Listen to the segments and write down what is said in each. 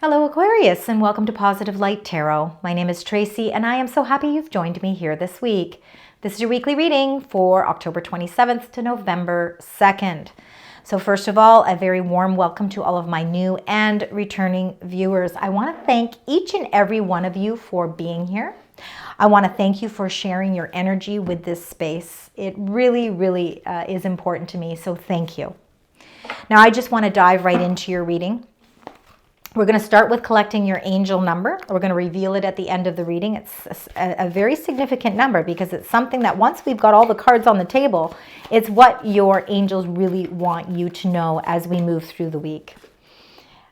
Hello Aquarius, and welcome to Positive Light Tarot. My name is Tracy and I am so happy you've joined me here this week. This is your weekly reading for October 27th to November 2nd. So first of all, a very warm welcome to all of my new and returning viewers. I want to thank each and every one of you for being here. I want to thank you for sharing your energy with this space. It really is important to me, so thank you. Now I just want to dive right into your reading. We're going to start with collecting your angel number. We're going to reveal it at the end of the reading. It's a very significant number because it's something that once we've got all the cards on the table, it's what your angels really want you to know as we move through the week.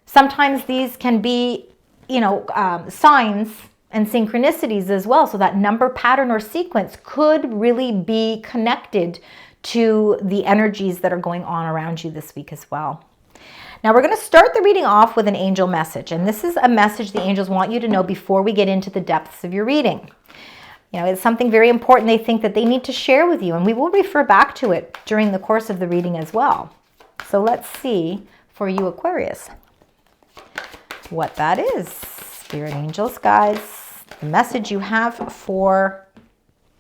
Sometimes these can be, signs and synchronicities as well. So that number, pattern, or sequence could really be connected to the energies that are going on around you this week as well. Now we're going to start the reading off with an angel message, and this is a message the angels want you to know before we get into the depths of your reading. It's something very important they think that they need to share with you, and we will refer back to it during the course of the reading as well. So let's see for you Aquarius what that is. Spirit angels, guides, the message you have for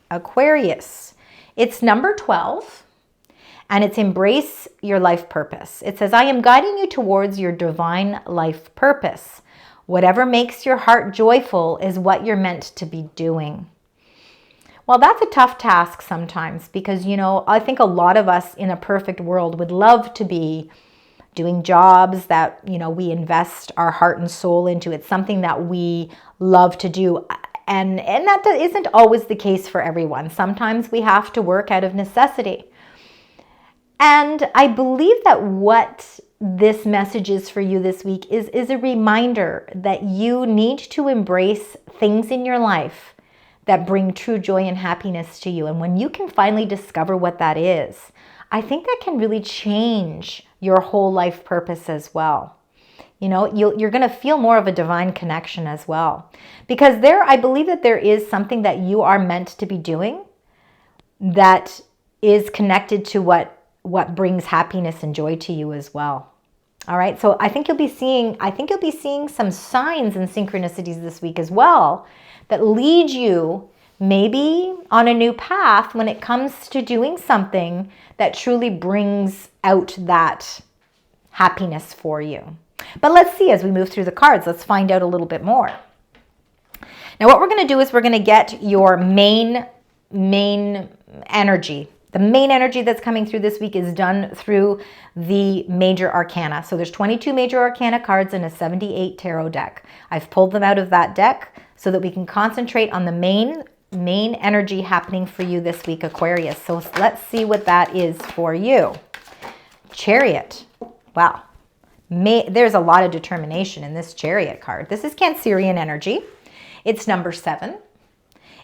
Aquarius. It's number 12. And it's embrace your life purpose. It says, I am guiding you towards your divine life purpose. Whatever makes your heart joyful is what you're meant to be doing. Well, that's a tough task sometimes because, I think a lot of us in a perfect world would love to be doing jobs that, we invest our heart and soul into. It's something that we love to do. And that isn't always the case for everyone. Sometimes we have to work out of necessity. And I believe that what this message is for you this week is a reminder that you need to embrace things in your life that bring true joy and happiness to you. And when you can finally discover what that is, I think that can really change your whole life purpose as well. You're going to feel more of a divine connection as well. Because I believe that there is something that you are meant to be doing that is connected to what brings happiness and joy to you as well. All right, so I think you'll be seeing some signs and synchronicities this week as well that lead you maybe on a new path when it comes to doing something that truly brings out that happiness for you. But let's see as we move through the cards, let's find out a little bit more. Now what we're going to do is we're going to get your main energy. The main energy that's coming through this week is done through the major arcana. So there's 22 major arcana cards in a 78 tarot deck. I've pulled them out of that deck so that we can concentrate on the main energy happening for you this week, Aquarius. So let's see what that is for you. Chariot. Wow. There's a lot of determination in this Chariot card. This is Cancerian energy. It's number 7.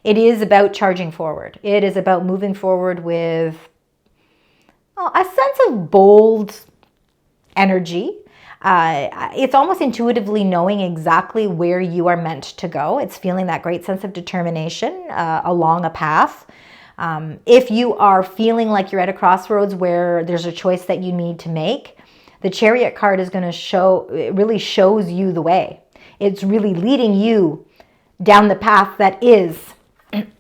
It is about charging forward. It is about moving forward with a sense of bold energy. It's almost intuitively knowing exactly where you are meant to go. It's feeling that great sense of determination along a path. If you are feeling like you're at a crossroads where there's a choice that you need to make, the Chariot card is going to show, it really shows you the way. It's really leading you down the path that is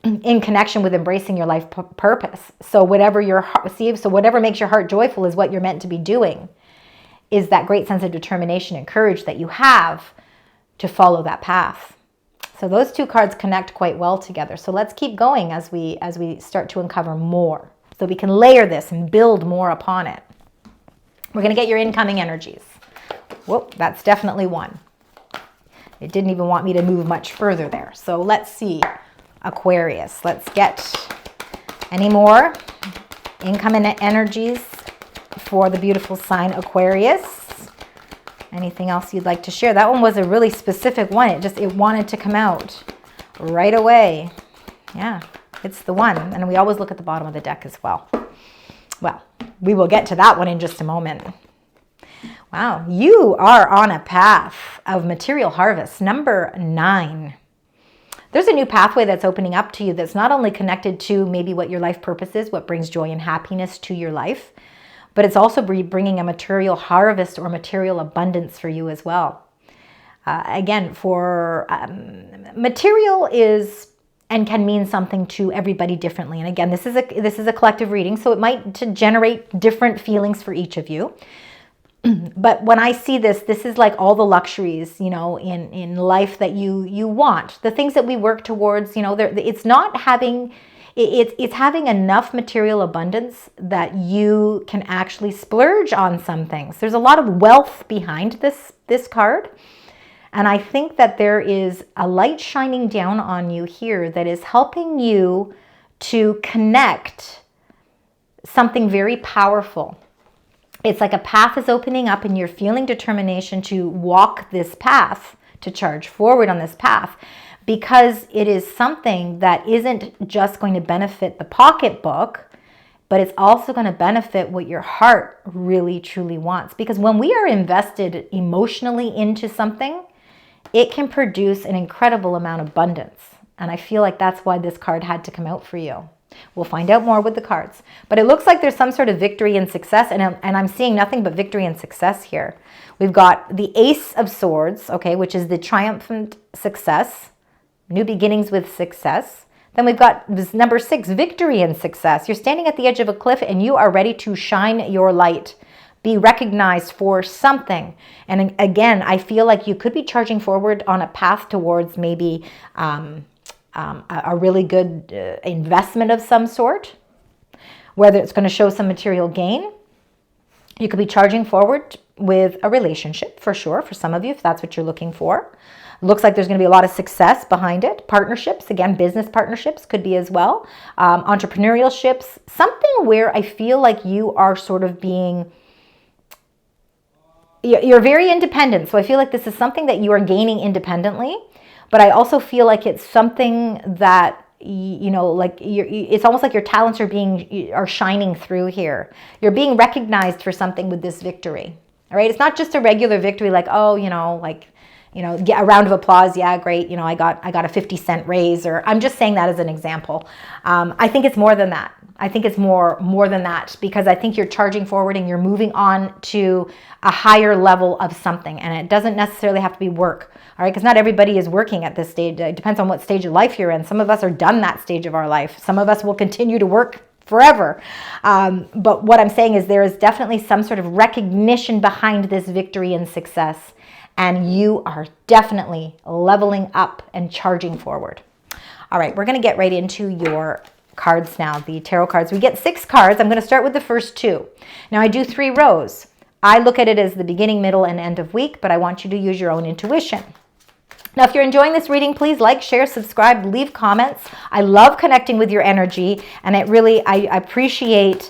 in connection with embracing your life purpose. So whatever makes your heart joyful is what you're meant to be doing, is that great sense of determination and courage that you have to follow that path. So those two cards connect quite well together. So let's keep going as we start to uncover more so we can layer this and build more upon it. We're going to get your incoming energies. Whoop, that's definitely one. It didn't even want me to move much further there. So let's see. Aquarius. Let's get any more incoming energies for the beautiful sign Aquarius. Anything else you'd like to share? That one was a really specific one. It wanted to come out right away. Yeah, it's the one. And we always look at the bottom of the deck as well. Well, we will get to that one in just a moment. Wow, you are on a path of material harvest. Number 9. There's a new pathway that's opening up to you that's not only connected to maybe what your life purpose is, what brings joy and happiness to your life, but it's also bringing a material harvest or material abundance for you as well. Again, for material is and can mean something to everybody differently. And again, this is a collective reading, so it might generate different feelings for each of you. But when I see this is like all the luxuries, you know, in life that you want, the things that we work towards, you know, it's not having, it's having enough material abundance that you can actually splurge on some things. There's a lot of wealth behind this card. And I think that there is a light shining down on you here that is helping you to connect something very powerful. It's like a path is opening up and you're feeling determination to walk this path, to charge forward on this path, because it is something that isn't just going to benefit the pocketbook, but it's also going to benefit what your heart really, truly wants. Because when we are invested emotionally into something, it can produce an incredible amount of abundance. And I feel like that's why this card had to come out for you. We'll find out more with the cards. But it looks like there's some sort of victory and success, and I'm seeing nothing but victory and success here. We've got the Ace of Swords, okay, which is the triumphant success, new beginnings with success. Then we've got this number 6, victory and success. You're standing at the edge of a cliff and you are ready to shine your light. Be recognized for something. And again, I feel like you could be charging forward on a path towards maybe a really good investment of some sort, whether it's going to show some material gain. You could be charging forward with a relationship for sure, for some of you, if that's what you're looking for. Looks like there's going to be a lot of success behind it. Partnerships, again, business partnerships could be as well. Entrepreneurialships, something where I feel like you are sort of being... You're very independent, so I feel like this is something that you are gaining independently, but I also feel like it's something that, you know, like it's almost like your talents are shining through here. You're being recognized for something with this victory, all right? It's not just a regular victory like, oh, you know, like, you know, get a round of applause, yeah, great, you know, I got a 50-cent raise, or I'm just saying that as an example. I think it's more than that. I think it's more than that, because I think you're charging forward and you're moving on to a higher level of something, and it doesn't necessarily have to be work, all right? Because not everybody is working at this stage. It depends on what stage of life you're in. Some of us are done that stage of our life. Some of us will continue to work forever. But what I'm saying is there is definitely some sort of recognition behind this victory and success, and you are definitely leveling up and charging forward. All right, we're going to get right into your cards now, the tarot cards. We get 6 cards. I'm going to start with the first 2. Now, I do 3 rows. I look at it as the beginning, middle, and end of week, but I want you to use your own intuition. Now, if you're enjoying this reading, please like, share, subscribe, leave comments. I love connecting with your energy, and I appreciate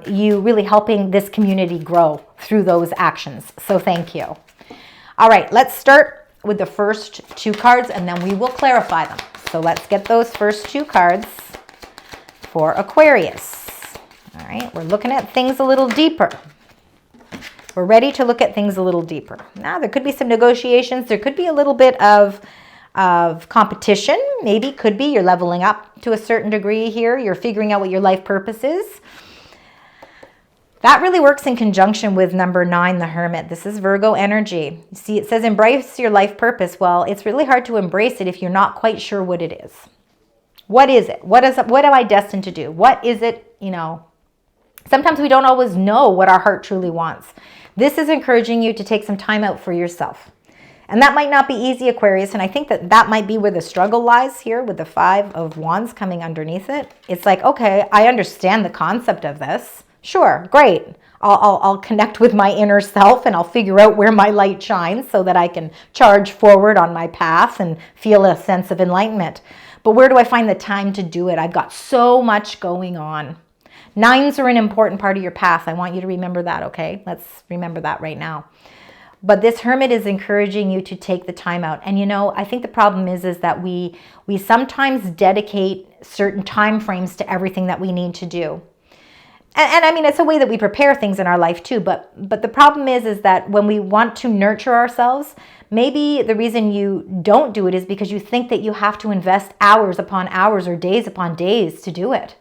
you really helping this community grow through those actions. So thank you. All right, let's start with the first 2 cards, and then we will clarify them. So let's get those first 2 cards for Aquarius. All right, we're looking at things a little deeper. We're ready to look at things a little deeper. Now, there could be some negotiations. There could be a little bit of competition. Maybe, could be, you're leveling up to a certain degree here. You're figuring out what your life purpose is. That really works in conjunction with number 9, the Hermit. This is Virgo energy. You see, it says embrace your life purpose. Well, it's really hard to embrace it if you're not quite sure what it is. What is it? What am I destined to do? What is it, you know? Sometimes we don't always know what our heart truly wants. This is encouraging you to take some time out for yourself. And that might not be easy, Aquarius, and I think that might be where the struggle lies here with the 5 of Wands coming underneath it. It's like, okay, I understand the concept of this. Sure, great. I'll connect with my inner self and I'll figure out where my light shines so that I can charge forward on my path and feel a sense of enlightenment. But where do I find the time to do it? I've got so much going on. 9s are an important part of your path. I want you to remember that, okay? Let's remember that right now. But this Hermit is encouraging you to take the time out. And you know, I think the problem is that we sometimes dedicate certain time frames to everything that we need to do. And I mean, it's a way that we prepare things in our life too, but the problem is that when we want to nurture ourselves, maybe the reason you don't do it is because you think that you have to invest hours upon hours or days upon days to do it.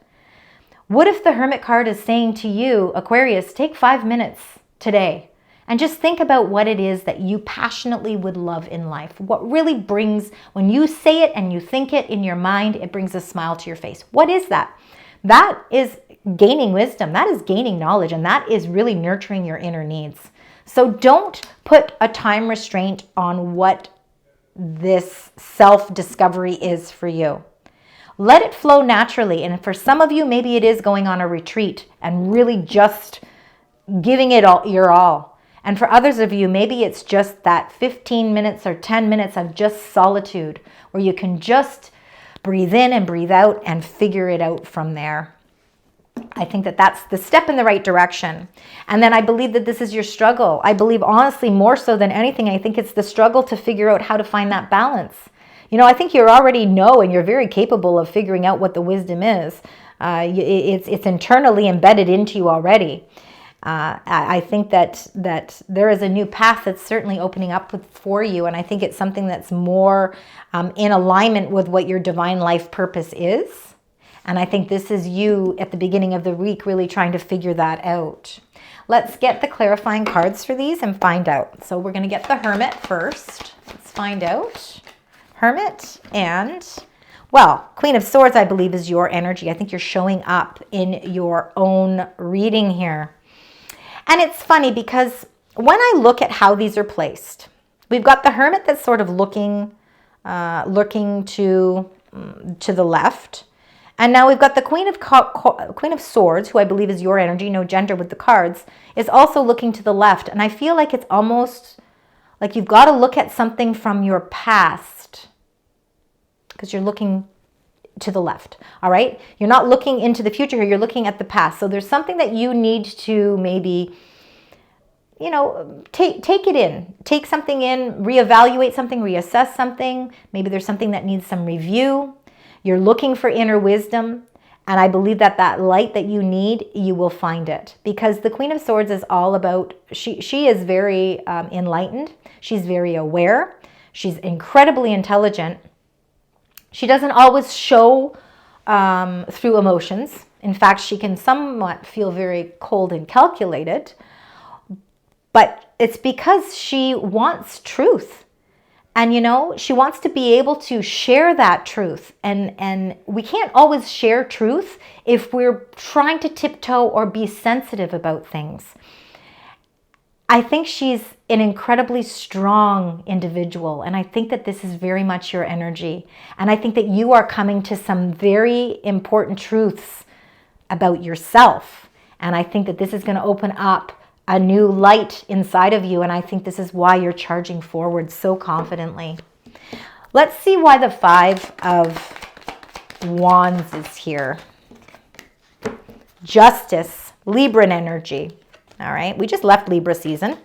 What if the Hermit card is saying to you, Aquarius, take 5 minutes today And just think about what it is that you passionately would love in life. What really brings, when you say it and you think it in your mind, it brings a smile to your face. What is that? That is gaining wisdom. That is gaining knowledge. And that is really nurturing your inner needs. So don't put a time restraint on what this self-discovery is for you. Let it flow naturally. And for some of you, maybe it is going on a retreat and really just giving it all, your all. And for others of you, maybe it's just that 15 minutes or 10 minutes of just solitude where you can just breathe in and breathe out and figure it out from there. I think that that's the step in the right direction. And then I believe that this is your struggle. I believe, honestly, more so than anything, I think it's the struggle to figure out how to find that balance. You know, I think you already know, and you're very capable of figuring out what the wisdom is. It's internally embedded into you already. I think that there is a new path that's certainly opening up for you, and I think it's something that's more in alignment with what your divine life purpose is. And I think this is you at the beginning of the week really trying to figure that out. Let's get the clarifying cards for these and find out. So we're going to get the Hermit first. Let's find out. Hermit and, well, Queen of Swords, I believe, is your energy. I think you're showing up in your own reading here. And it's funny because when I look at how these are placed, we've got the Hermit that's sort of looking to the left. And now we've got the Queen of Swords, who I believe is your energy, no gender with the cards, is also looking to the left. And I feel like it's almost like you've got to look at something from your past because you're looking to the left, all right? You're not looking into the future here, you're looking at the past. So there's something that you need to maybe, you know, take it in. Take something in, reevaluate something, reassess something. Maybe there's something that needs some review. You're looking for inner wisdom, and I believe that that light that you need, you will find it. Because the Queen of Swords is all about, she is very enlightened. She's very aware. She's incredibly intelligent. She doesn't always show through emotions. In fact, she can somewhat feel very cold and calculated. But it's because she wants truth. And, you know, she wants to be able to share that truth. And we can't always share truth if we're trying to tiptoe or be sensitive about things. I think she's an incredibly strong individual. And I think that this is very much your energy. And I think that you are coming to some very important truths about yourself. And I think that this is going to open up a new light inside of you, and I think this is why you're charging forward so confidently. Let's see why the Five of Wands is here. Justice, Libran energy. All right, we just left Libra season.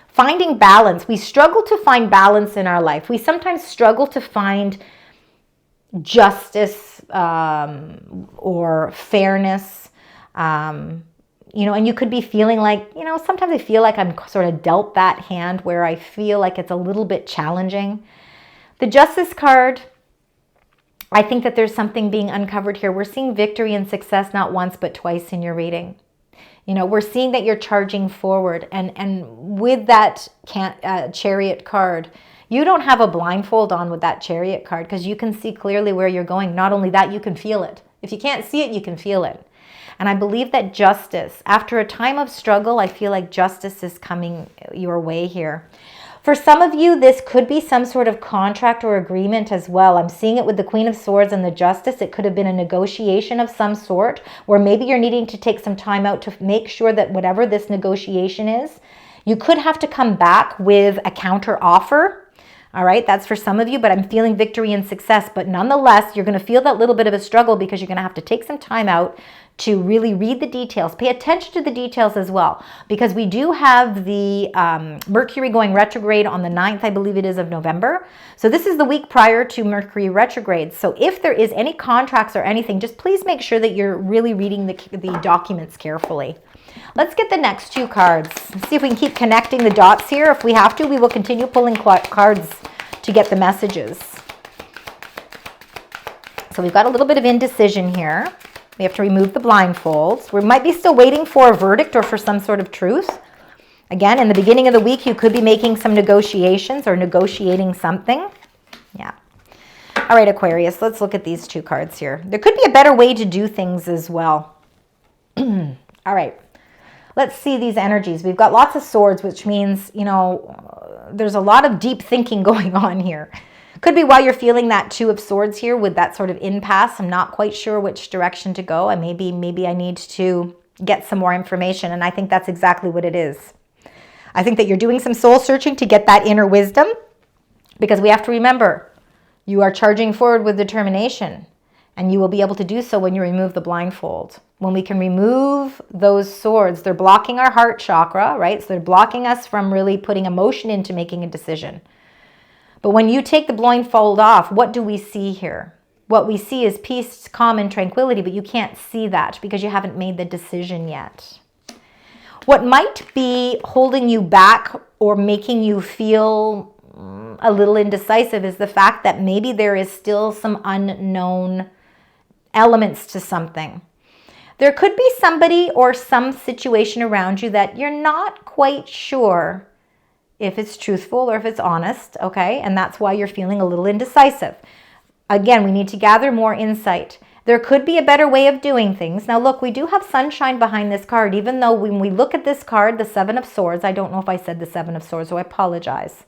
Finding balance. We struggle to find balance in our life. We sometimes struggle to find justice or fairness. You know, and you could be feeling like, you know, sometimes I feel like I'm sort of dealt that hand where I feel like it's a little bit challenging. The Justice card, I think that there's something being uncovered here. We're seeing victory and success not once but twice in your reading. You know, we're seeing that you're charging forward. And with that Chariot card, you don't have a blindfold on with that Chariot card because you can see clearly where you're going. Not only that, you can feel it. If you can't see it, you can feel it. And I believe that justice, after a time of struggle, I feel like justice is coming your way here. For some of you, this could be some sort of contract or agreement as well. I'm seeing it with the Queen of Swords and the Justice. It could have been a negotiation of some sort, where maybe you're needing to take some time out to make sure that whatever this negotiation is, you could have to come back with a counter offer. All right, that's for some of you, but I'm feeling victory and success. But nonetheless, you're going to feel that little bit of a struggle because you're going to have to take some time out to really read the details. Pay attention to the details as well, because we do have the Mercury going retrograde on the 9th, I believe it is, of November. So this is the week prior to Mercury retrograde. So if there is any contracts or anything, just please make sure that you're really reading the documents carefully. Let's get the next two cards. Let's see if we can keep connecting the dots here. If we have to, we will continue pulling cards to get the messages. So we've got a little bit of indecision here. We have to remove the blindfolds. We might be still waiting for a verdict or for some sort of truth. Again, in the beginning of the week, you could be making some negotiations or negotiating something. Yeah. All right, Aquarius, let's look at these 2 cards here. There could be a better way to do things as well. All right. Let's see these energies. We've got lots of swords, which means, you know, there's a lot of deep thinking going on here. Could be why you're feeling that 2 of swords here with that sort of impasse. I'm not quite sure which direction to go. And maybe I need to get some more information. And I think that's exactly what it is. I think that you're doing some soul searching to get that inner wisdom, because we have to remember, you are charging forward with determination, and you will be able to do so when you remove the blindfold. When we can remove those swords, they're blocking our heart chakra, right? So they're blocking us from really putting emotion into making a decision. But when you take the blindfold off, what do we see here? What we see is peace, calm, and tranquility, but you can't see that because you haven't made the decision yet. What might be holding you back or making you feel a little indecisive is the fact that maybe there is still some unknown elements to something. There could be somebody or some situation around you that you're not quite sure if it's truthful or if it's honest, okay? And that's why you're feeling a little indecisive. Again, we need to gather more insight. There could be a better way of doing things. Now look, we do have sunshine behind this card, even though when we look at this card, the 7 of Swords, I don't know if I said the 7 of Swords, so I apologize.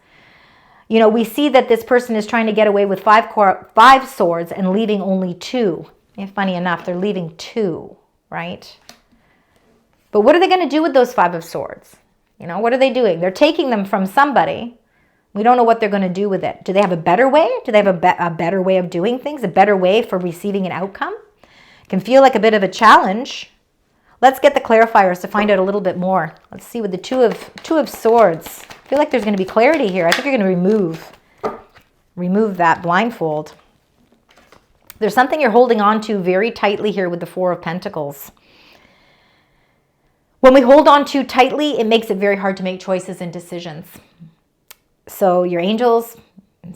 You know, we see that this person is trying to get away with 5 swords and leaving only 2. And funny enough, they're leaving 2, right? But what are they going to do with those 5 of Swords? You know, what are they doing? They're taking them from somebody. We don't know what they're going to do with it. Do they have a better way? Do they have a better way of doing things? A better way for receiving an outcome? It can feel like a bit of a challenge. Let's get the clarifiers to find out a little bit more. Let's see with the two of Swords. I feel like there's going to be clarity here. I think you're going to remove that blindfold. There's something you're holding on to very tightly here with the 4 of Pentacles. When we hold on too tightly, it makes it very hard to make choices and decisions. So your angels,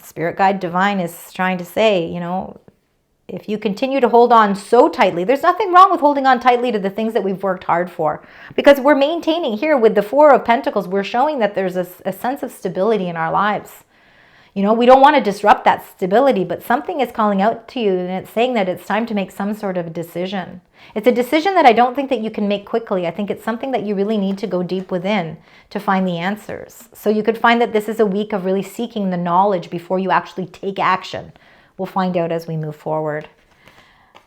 spirit guide, divine is trying to say, you know, if you continue to hold on so tightly, there's nothing wrong with holding on tightly to the things that we've worked hard for. Because we're maintaining here with the 4 of Pentacles, we're showing that there's a sense of stability in our lives. You know, we don't want to disrupt that stability, but something is calling out to you and it's saying that it's time to make some sort of decision. It's a decision that I don't think that you can make quickly. I think it's something that you really need to go deep within to find the answers. So you could find that this is a week of really seeking the knowledge before you actually take action. We'll find out as we move forward.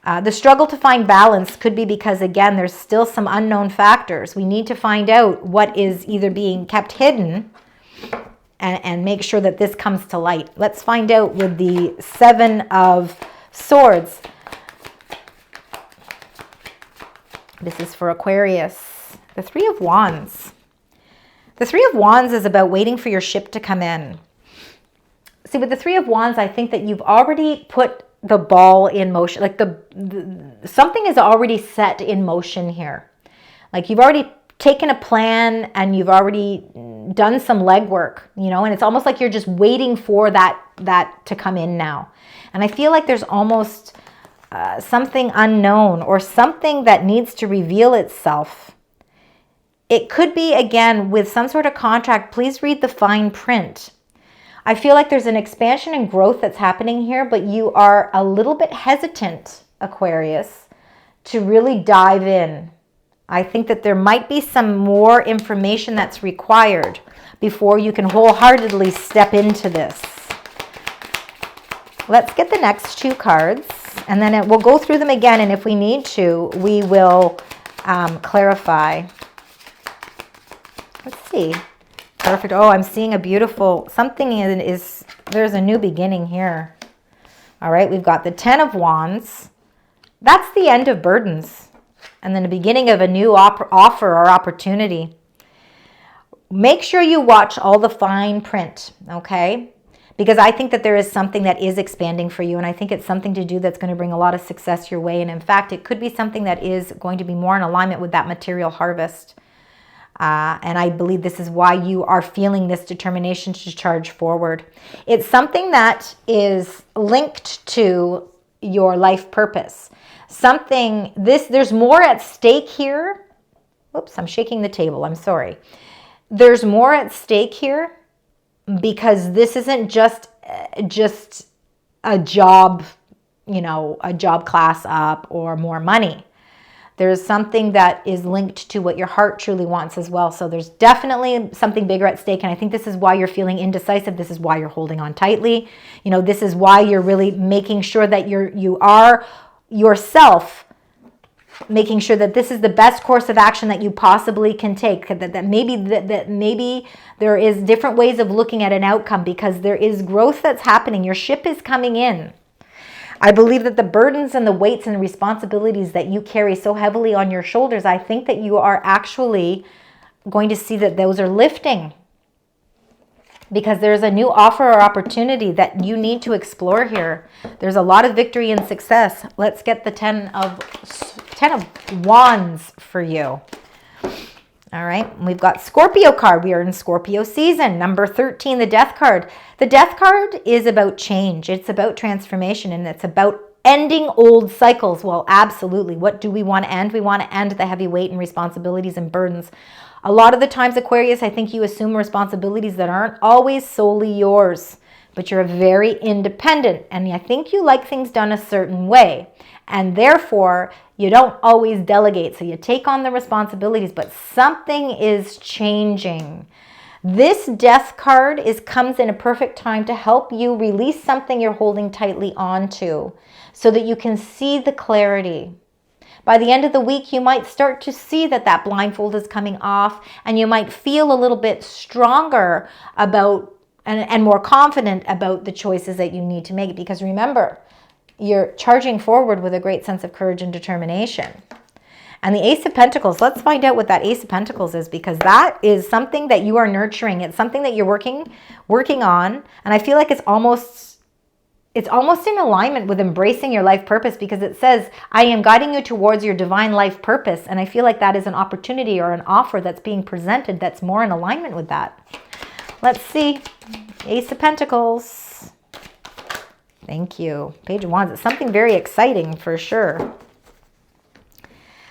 The struggle to find balance could be because, again, there's still some unknown factors. We need to find out what is either being kept hidden and make sure that this comes to light. Let's find out with the 7 of Swords. This is for Aquarius. The 3 of Wands. The 3 of Wands is about waiting for your ship to come in. See, with the 3 of Wands, I think that you've already put the ball in motion. Like something is already set in motion here. Like you've already taken a plan and you've already done some legwork, you know, and it's almost like you're just waiting for that to come in now. And I feel like there's almost something unknown or something that needs to reveal itself. It could be, again, with some sort of contract. Please read the fine print. I feel like there's an expansion and growth that's happening here, but you are a little bit hesitant, Aquarius, to really dive in. I think that there might be some more information that's required before you can wholeheartedly step into this. Let's get the next 2 cards, and then we'll go through them again, and if we need to, we will clarify. Let's see. Perfect. Oh, I'm seeing a beautiful, there's a new beginning here. All right, we've got the 10 of Wands. That's the end of burdens. And then the beginning of a new offer or opportunity. Make sure you watch all the fine print, okay? Because I think that there is something that is expanding for you, and I think it's something to do that's going to bring a lot of success your way. And in fact, it could be something that is going to be more in alignment with that material harvest. And I believe this is why you are feeling this determination to charge forward. It's something that is linked to your life purpose. There's more at stake here. Oops, I'm shaking the table. I'm sorry. there's more at stake here, because this isn't just a job, a job class up or more money. There's something that is linked to what your heart truly wants as well. So there's definitely something bigger at stake. And I think this is why you're feeling indecisive. This is why you're holding on tightly. This is why you're really making sure that you are yourself, making sure that this is the best course of action that you possibly can take. That maybe there is different ways of looking at an outcome, because there is growth that's happening. Your ship is coming in. I believe that the burdens and the weights and responsibilities that you carry so heavily on your shoulders, I think that you are actually going to see that those are lifting, because there's a new offer or opportunity that you need to explore here. There's a lot of victory and success. Let's get the 10 of Wands for you. All right, we've got Scorpio card. We are in Scorpio season. Number 13, the Death card. The Death card is about change. It's about transformation, and it's about ending old cycles. Well, absolutely. What do we want to end? We want to end the heavy weight and responsibilities and burdens. A lot of the times, Aquarius, I think you assume responsibilities that aren't always solely yours, but you're very independent, and I think you like things done a certain way, and therefore you don't always delegate. So you take on the responsibilities, but something is changing. This Death card comes in a perfect time to help you release something you're holding tightly onto, so that you can see the clarity. By the end of the week, you might start to see that blindfold is coming off, and you might feel a little bit stronger about and more confident about the choices that you need to make. Because remember, you're charging forward with a great sense of courage and determination. And the Ace of Pentacles, let's find out what that Ace of Pentacles is, because that is something that you are nurturing. It's something that you're working on. And I feel like it's almost in alignment with embracing your life purpose, because it says, I am guiding you towards your divine life purpose. And I feel like that is an opportunity or an offer that's being presented that's more in alignment with that. Let's see. Ace of Pentacles. Thank you. Page of Wands. It's something very exciting for sure.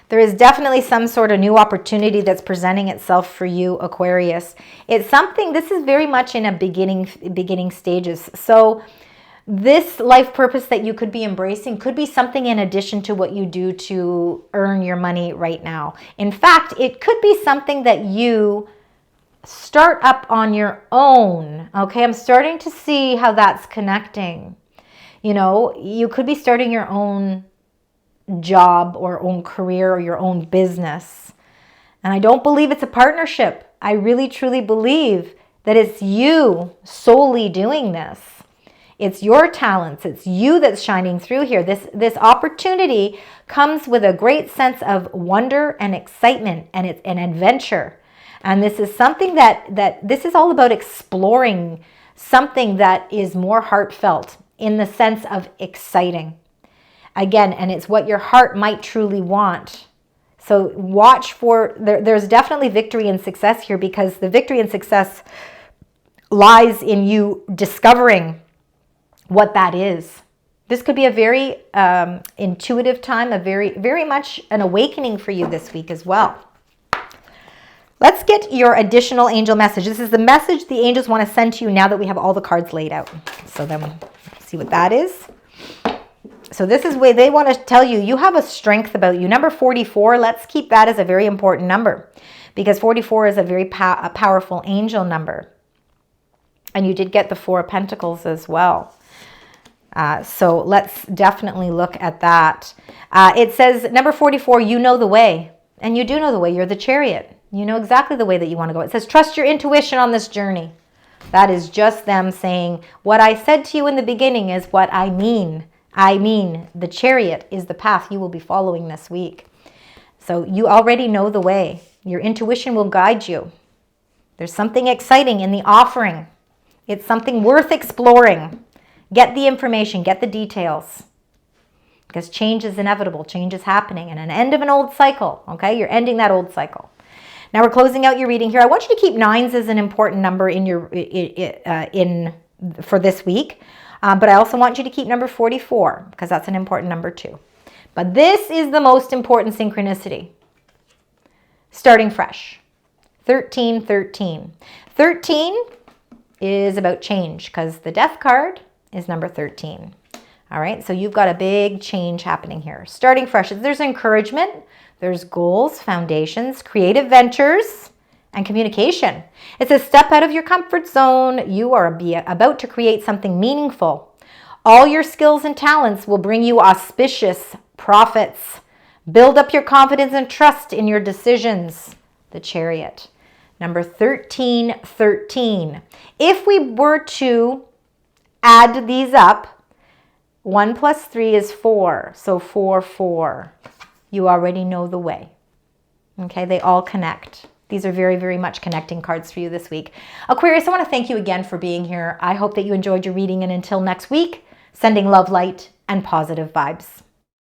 There is definitely some sort of new opportunity that's presenting itself for you, Aquarius. It's something, this is very much in a beginning stages. So this life purpose that you could be embracing could be something in addition to what you do to earn your money right now. In fact, it could be something that you start up on your own. Okay, I'm starting to see how that's connecting. You could be starting your own job or own career or your own business. And I don't believe it's a partnership. I really truly believe that it's you solely doing this. It's your talents. It's you that's shining through here. This opportunity comes with a great sense of wonder and excitement, and it's an adventure. And this is something that this is all about exploring something that is more heartfelt in the sense of exciting. Again, and it's what your heart might truly want. So watch for, there's definitely victory and success here, because the victory and success lies in you discovering what that is. This could be a very intuitive time, a very much an awakening for you this week as well. Let's get your additional angel message. This is the message the angels want to send to you now that we have all the cards laid out. So then we'll see what that is. So this is where they want to tell you, you have a strength about you. Number 44, let's keep that as a very important number, because 44 is a very powerful angel number. And you did get the 4 of Pentacles as well. So let's definitely look at that. It says, number 44, you know the way. And you do know the way. You're the Chariot. You know exactly the way that you want to go. It says, trust your intuition on this journey. That is just them saying, what I said to you in the beginning is what I mean. I mean, the Chariot is the path you will be following this week. So you already know the way. Your intuition will guide you. There's something exciting in the offering. It's something worth exploring. Get the information, get the details. Because change is inevitable. Change is happening. And an end of an old cycle. Okay, you're ending that old cycle. Now we're closing out your reading here. I want you to keep 9s as an important number in your for this week. But I also want you to keep number 44, because that's an important number too. But this is the most important synchronicity. Starting fresh. 13, 13. 13 is about change because the Death card is number 13. All right, so you've got a big change happening here. Starting fresh. There's encouragement, there's goals, foundations, creative ventures, and communication. It's a step out of your comfort zone. You are about to create something meaningful. All your skills and talents will bring you auspicious profits. Build up your confidence and trust in your decisions. The Chariot. Number 13, 13. If we were to add these up, 1 plus 3 is 4. So 4, 4. You already know the way. Okay, they all connect. These are very, very much connecting cards for you this week. Aquarius, I want to thank you again for being here. I hope that you enjoyed your reading, and until next week, sending love, light, and positive vibes.